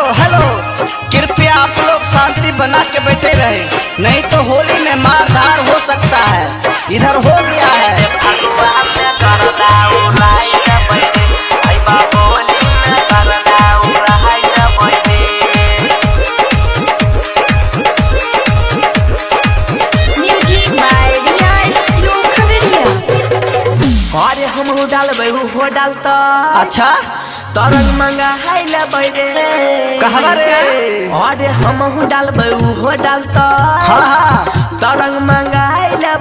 Hello, कृपया आप लोग शांति बना के बैठे रहे, नहीं तो होली में मार धार हो सकता है। इधर हो गया है। अरे हम डालबे हो डालता। अच्छा, तरंग मंगा है रे कहवा रे? अरे हम डालबे हो डालता। हाँ हाँ, तरंग मंगा है रे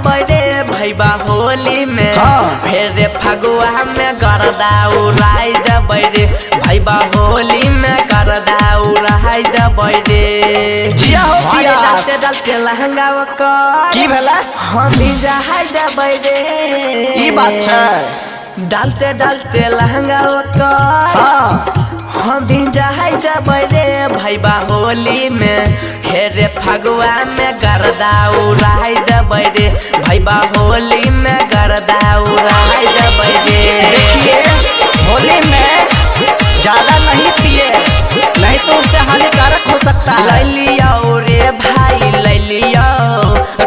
भैया होली में। हाँ। फिर फगुआ में गरदा उड़ाई देबै रे भैया होली में गरदा उड़ाई देबै रे। जिया हो जिया। डालते डालते लहंगा की भेला? हम भी जहाई देबै रे। ई बात छै। डालते डालते लहंगा हाँ। हम भी जहाई देबै रे भैया होली में। हेरे फगुआ में गरदा उड़ाई देबै रे भैया होली में गरदा उड़ाई देबै रे। देखिए, होली में ज्यादा नहीं पिए, नहीं तो उससे हानिकारक हो सकता है। ले लियो रे भाई ले लियो,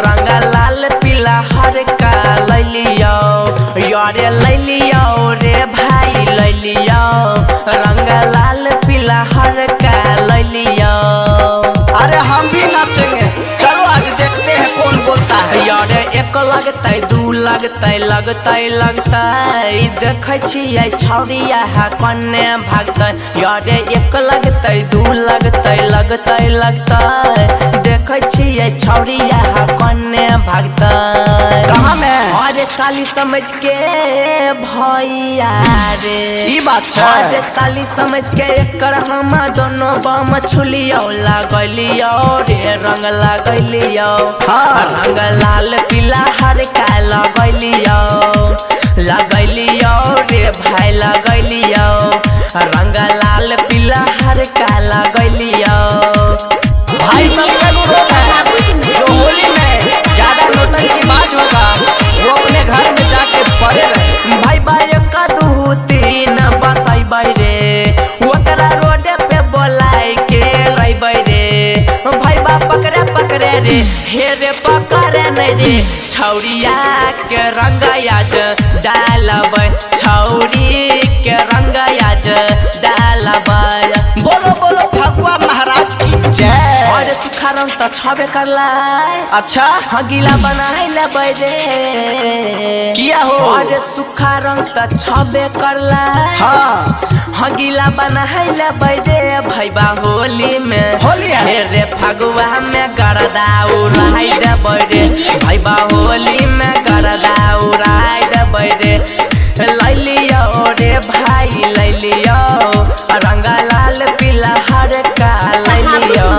रंग लाल पीला हर का ले लियो। यारे ले लियो रे भाई ले लियो, रंग लाल पीला हर का ले लियो। अरे हम भी नाचेंगे, चलो आज देखते हैं कौन बोलता है। यारे एक लगतै दू लगतै लगतै लगतै, देखै छियै छौरिया है कन्ने भागतै। यारे एक लगतै दू लगतै लगतै लगतै, देखै छियै छौरिया है कन्ने भागतै। कहाँ में? अरे साली समझ के भैया रे। ई बात छै। अरे साली समझ के एकर हम दोनों बम छुलियो लगलियो रे रंग लगलियो। हाँ। रंग लाल पीला हर का लगलियो लगलियो रे भाई लगलियो। रंग लाल पीला हर का लगलियो। भाई सबसे अनुरोध है, जो होली में ज्यादा नौटंकीबाज होगा वो अपने घर में जाके पड़े रहे। भाई भाई का दू तीन बतैबै रे, ओकरा रोडे पे बोलाई के रैबै रे। भाई बा पकड़े पकड़े रे, हे रे पकड़े नहीं रे। छौरिया के रंग आज डालबै, छौरी के रंग आज डालबै। बोलो बोलो फगुआ महाराज की जय। और सुखा रंग तो छबे करला। अच्छा, हाँ गीला बनाई लेबै रे। किया हो? और सुखा रंग तो छबे करला। हाँ। हाँ गीला बनाई लेबै रे भैया होली में। होली है। रे फगुआ में गरदा उड़ाई देबै रे भैया होली में गरदा उड़ाई देबै रे। ले लियो रे भाई ले लियो, रंग लाल पीला हर का ले लियो।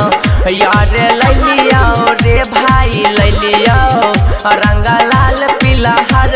यार ले लियो रे भाई ले लियो, रंग लाल पीला हर